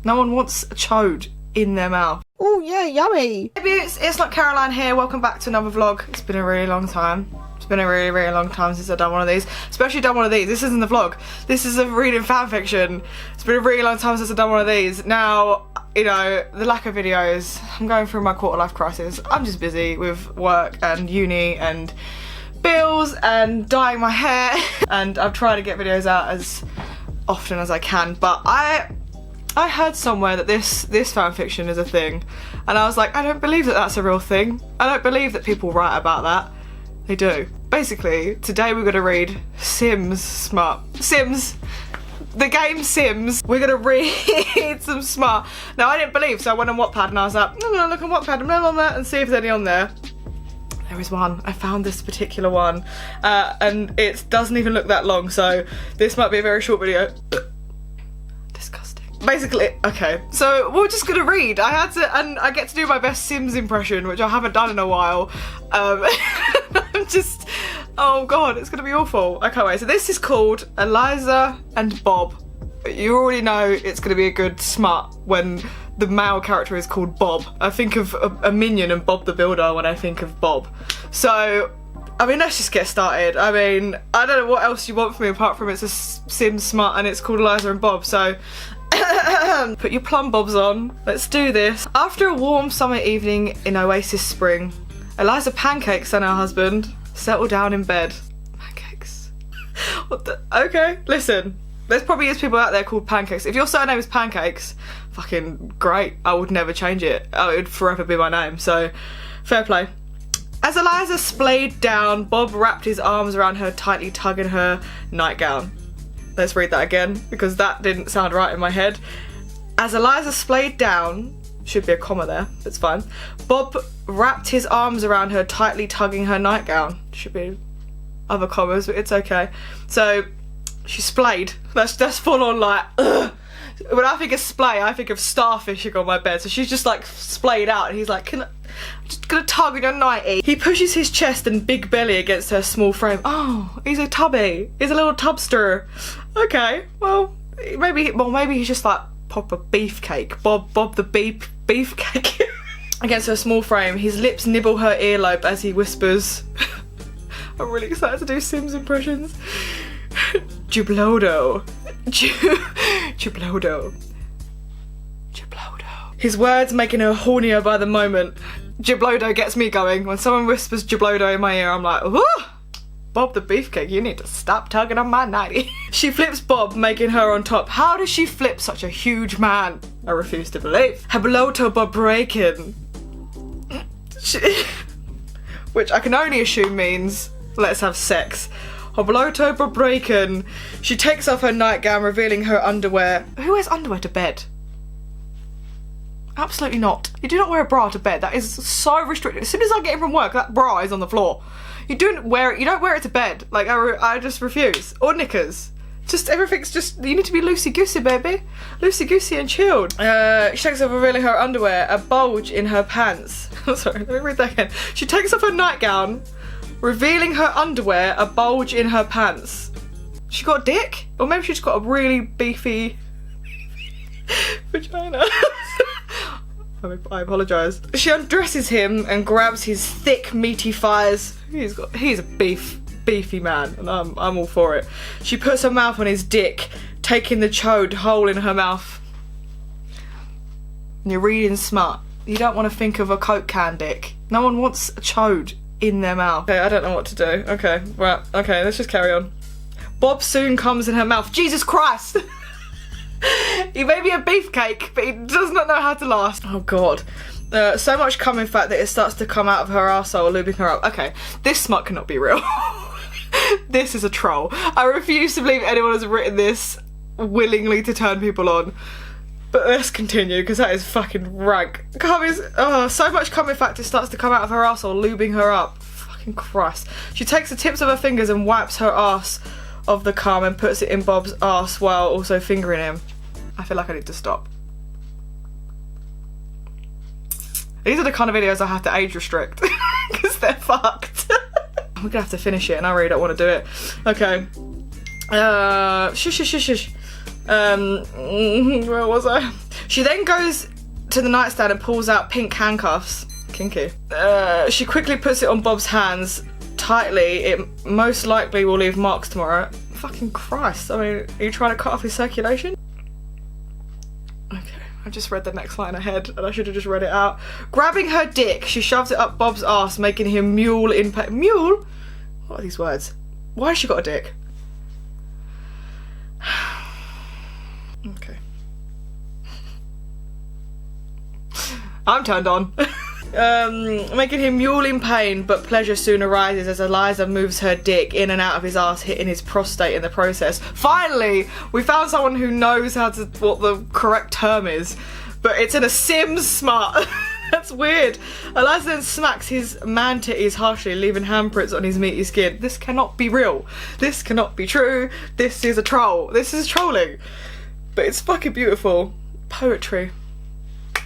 No one wants a chode in their mouth. Oh yeah, yummy. Hey Beauts, it's not Caroline here. Welcome back to another vlog. It's been a really long time. It's been a really, really long time since I've done one of these. Especially done one of these. This isn't the vlog. This is a reading fan fiction. It's been a really long time since I've done one of these. Now, you know, the lack of videos. I'm going through my quarter life crisis. I'm just busy with work and uni and bills and dyeing my hair. And I'm trying to get videos out as often as I can. But I heard somewhere that this fanfiction is a thing, and I was like, I don't believe that that's a real thing. I don't believe that people write about that. They do. Basically, today we're gonna read Sims smut. Sims. The game Sims. We're gonna read some smut. Now I didn't believe, so I went on Wattpad and I was like, I'm gonna look on Wattpad and see if there's any on there. There is one. I found this particular one, and it doesn't even look that long, so this might be a very short video. Basically, okay, so we're just gonna read. And I get to do my best Sims impression, which I haven't done in a while. I'm just, oh god, it's gonna be awful. I can't wait. So this is called Eliza and Bob. You already know it's gonna be a good smut when the male character is called Bob. I think of a Minion and Bob the Builder when I think of Bob. So, I mean, let's just get started. I mean, I don't know what else you want from me apart from it's a Sims smut and it's called Eliza and Bob, so put your plum bobs on. Let's do this. After a warm summer evening in Oasis Spring, Eliza Pancakes and her husband settle down in bed. Pancakes? What the? Okay, listen. There's probably people out there called Pancakes. If your surname is Pancakes, fucking great. I would never change it. Oh, it would forever be my name, so fair play. As Eliza splayed down, Bob wrapped his arms around her, tightly tugging her nightgown. Let's read that again, because that didn't sound right in my head. As Eliza splayed down, should be a comma there, that's fine. Bob wrapped his arms around her, tightly tugging her nightgown. Should be other commas, but it's okay. So, she splayed. That's full on like, ugh. When I think of splay, I think of starfishing on my bed. So she's just like splayed out, and he's like, I'm just gonna tug on your nightie. He pushes his chest and big belly against her small frame. Oh, he's a tubby. He's a little tubster. Okay, well, maybe he's just like proper beefcake. Bob the beefcake. Against her small frame, his lips nibble her earlobe as he whispers. I'm really excited to do Sims impressions. Jublodo. Jublodo. Jublodo. His words making her hornier by the moment. Jublodo gets me going. When someone whispers Jublodo in my ear, I'm like, ooh! Bob the beefcake, you need to stop tugging on my nightie. She flips Bob, making her on top. How does she flip such a huge man? I refuse to believe. Habloto Bob breaking. Which I can only assume means let's have sex. Habloto Bob breaking. She takes off her nightgown, revealing her underwear. Who wears underwear to bed? Absolutely not. You do not wear a bra to bed. That is so restricted. As soon as I get in from work, that bra is on the floor. You don't wear it to bed. Like, I just refuse. Or knickers. Just, everything's just, you need to be loosey-goosey, baby. Loosey-goosey and chilled. She takes off, revealing her underwear, a bulge in her pants. Sorry, let me read that again. She takes off her nightgown, revealing her underwear, a bulge in her pants. She got a dick? Or maybe she's got a really beefy vagina. I apologise. She undresses him and grabs his thick, meaty thighs. He's a beefy man, and I'm all for it. She puts her mouth on his dick, taking the chode hole in her mouth. And you're reading smut. You don't want to think of a Coke can dick. No one wants a chode in their mouth. Okay, I don't know what to do. Okay, right. Okay, let's just carry on. Bob soon comes in her mouth. Jesus Christ! He may be a beefcake, but he does not know how to last. Oh god. So much cum in fact that it starts to come out of her arsehole, lubing her up. Okay, this smut cannot be real. This is a troll. I refuse to believe anyone has written this willingly to turn people on. But let's continue, because that is fucking rank. So much cum in fact it starts to come out of her arsehole, lubing her up. Fucking Christ. She takes the tips of her fingers and wipes her arse of the cum and puts it in Bob's arse while also fingering him. I feel like I need to stop. These are the kind of videos I have to age restrict because they're fucked. We're gonna have to finish it and I really don't want to do it. Okay. Shush. Where was I? She then goes to the nightstand and pulls out pink handcuffs. Kinky. She quickly puts it on Bob's hands tightly. It most likely will leave marks tomorrow. Fucking Christ. I mean, are you trying to cut off his circulation? Okay, I just read the next line ahead and I should have just read it out. Grabbing her dick, she shoves it up Bob's ass, making him mule in pain. Mule? What are these words? Why has she got a dick? Okay. I'm turned on. Making him mule in pain, but pleasure soon arises as Eliza moves her dick in and out of his ass, hitting his prostate in the process. Finally, we found someone who knows what the correct term is, but it's in a Sims smut. That's weird. Eliza then smacks his man titties harshly, leaving handprints on his meaty skin. This cannot be real. This cannot be true. This is a troll. This is trolling. But it's fucking beautiful. Poetry.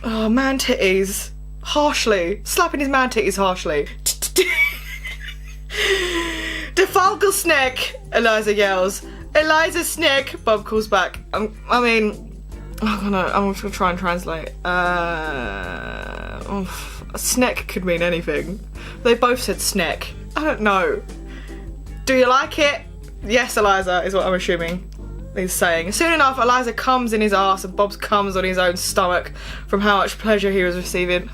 Oh, man titties. Harshly. Slapping his man titties harshly. Defalcal snack, Eliza yells. Eliza snack, Bob calls back. I'm just gonna try and translate. Snack could mean anything. They both said snack. I don't know. Do you like it? Yes, Eliza, is what I'm assuming he's saying. Soon enough, Eliza comes in his ass and Bob's comes on his own stomach from how much pleasure he was receiving.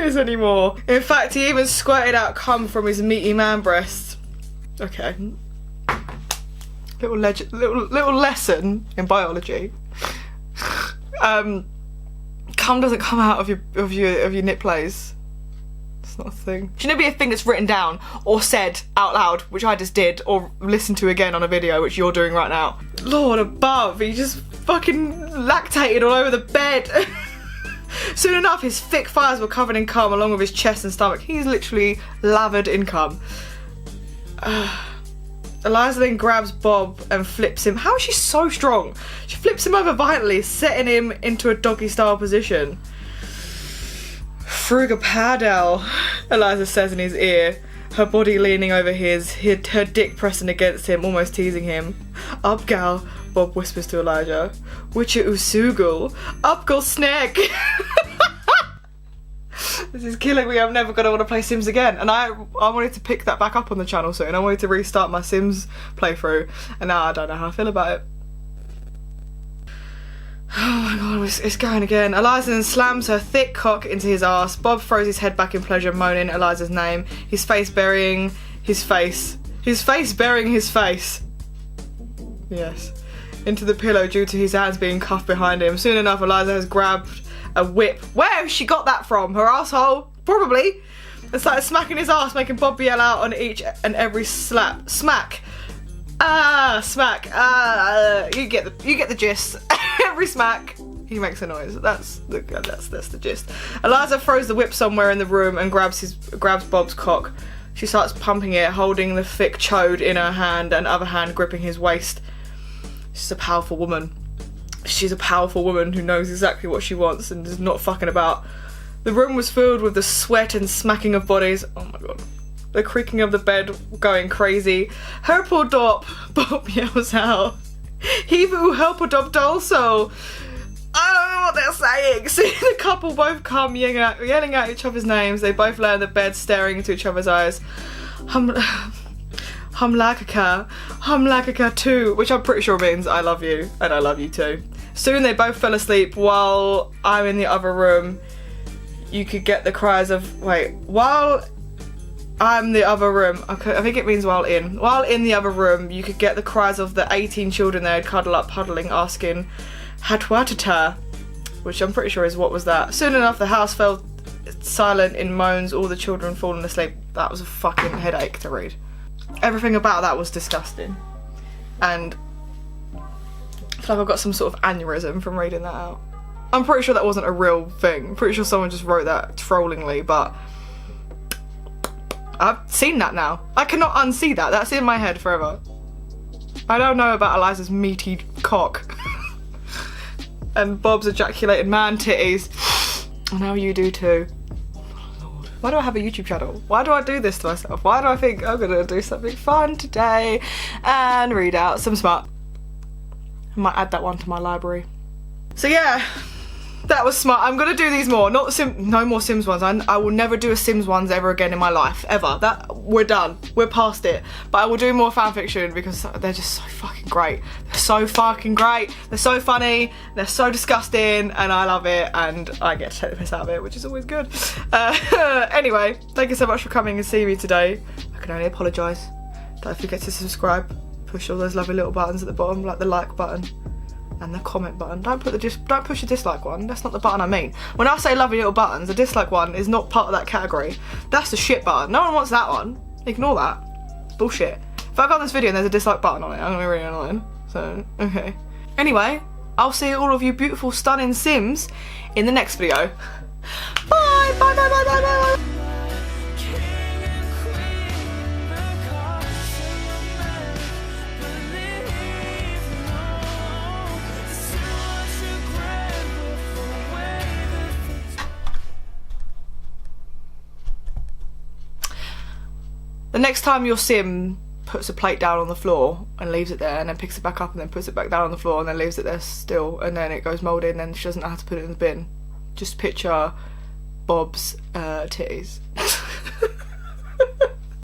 Is anymore. In fact, he even squirted out cum from his meaty man breast. Okay. Little lesson in biology. Cum doesn't come out of your nip plays. It's not a thing. Shouldn't it be a thing that's written down or said out loud, which I just did, or listened to again on a video, which you're doing right now? Lord above, he just fucking lactated all over the bed. Soon enough, his thick thighs were covered in cum along with his chest and stomach. He's literally lathered in cum. Eliza then grabs Bob and flips him. How is she so strong? She flips him over violently, setting him into a doggy style position. Frugapadel, Eliza says in his ear, her body leaning over his, her dick pressing against him, almost teasing him. Up gal, Bob whispers to Elijah. Witcher usugul. Up gal snack. This is killing me. I'm never going to want to play Sims again. And I wanted to pick that back up on the channel soon. I wanted to restart my Sims playthrough. And now I don't know how I feel about it. Oh my god, it's going again. Eliza then slams her thick cock into his ass. Bob throws his head back in pleasure, moaning Eliza's name. His face burying his face. His face burying his face. Yes. Into the pillow due to his hands being cuffed behind him. Soon enough, Eliza has grabbed a whip. Where has she got that from? Her asshole? Probably. And started smacking his ass, making Bob yell out on each and every slap. Smack. Ah, smack. Ah, you get the gist. Every smack, he makes a noise. That's the gist. Eliza throws the whip somewhere in the room and grabs Bob's cock. She starts pumping it, holding the thick chode in her hand and other hand gripping his waist. She's a powerful woman. She's a powerful woman who knows exactly what she wants and is not fucking about. The room was filled with the sweat and smacking of bodies. Oh my god. The creaking of the bed going crazy. Help or dop, Bob yells out. He who help or dop also. I don't know what they're saying. See the couple both come yelling out each other's names. They both lay on the bed staring into each other's eyes. Humlakaka too, which I'm pretty sure means I love you and I love you too. Soon they both fell asleep while I'm in the other room. You could get the cries of, while I'm the other room. Okay, I think it means while in. While in the other room, you could get the cries of the 18 children there cuddle up, puddling, asking, Hatwatata, which I'm pretty sure is what was that. Soon enough, the house fell silent in moans, all the children falling asleep. That was a fucking headache to read. Everything about that was disgusting. And I feel like I've got some sort of aneurysm from reading that out. I'm pretty sure that wasn't a real thing. I'm pretty sure someone just wrote that trollingly, but I've seen that now. I cannot unsee that. That's in my head forever. I don't know about Eliza's meaty cock. And Bob's ejaculated man titties. And now you do too. Lord. Why do I have a YouTube channel? Why do I do this to myself? Why do I think I'm gonna do something fun today and read out some smut? I might add that one to my library. So yeah, that was smart. I'm gonna do these more. No more Sims ones. I will never do a Sims ones ever again in my life, ever. We're done. We're past it. But I will do more fanfiction because they're just so fucking great. They're so fucking great. They're so funny. They're so disgusting, and I love it. And I get to take the piss out of it, which is always good. Anyway, thank you so much for coming and seeing me today. I can only apologise. Don't forget to subscribe. Push all those lovely little buttons at the bottom, like the like button and the comment button. Don't push the dislike one. That's not the button I mean. When I say lovely little buttons, the dislike one is not part of that category. That's the shit button. No one wants that one. Ignore that. It's bullshit. If I go on this video and there's a dislike button on it, I'm gonna be really annoying. So, okay. Anyway, I'll see all of you beautiful, stunning Sims in the next video. Bye! Bye, bye, bye, bye, bye, bye! The next time your Sim puts a plate down on the floor and leaves it there and then picks it back up and then puts it back down on the floor and then leaves it there still and then it goes mouldy and then she doesn't know how to put it in the bin, just picture Bob's titties.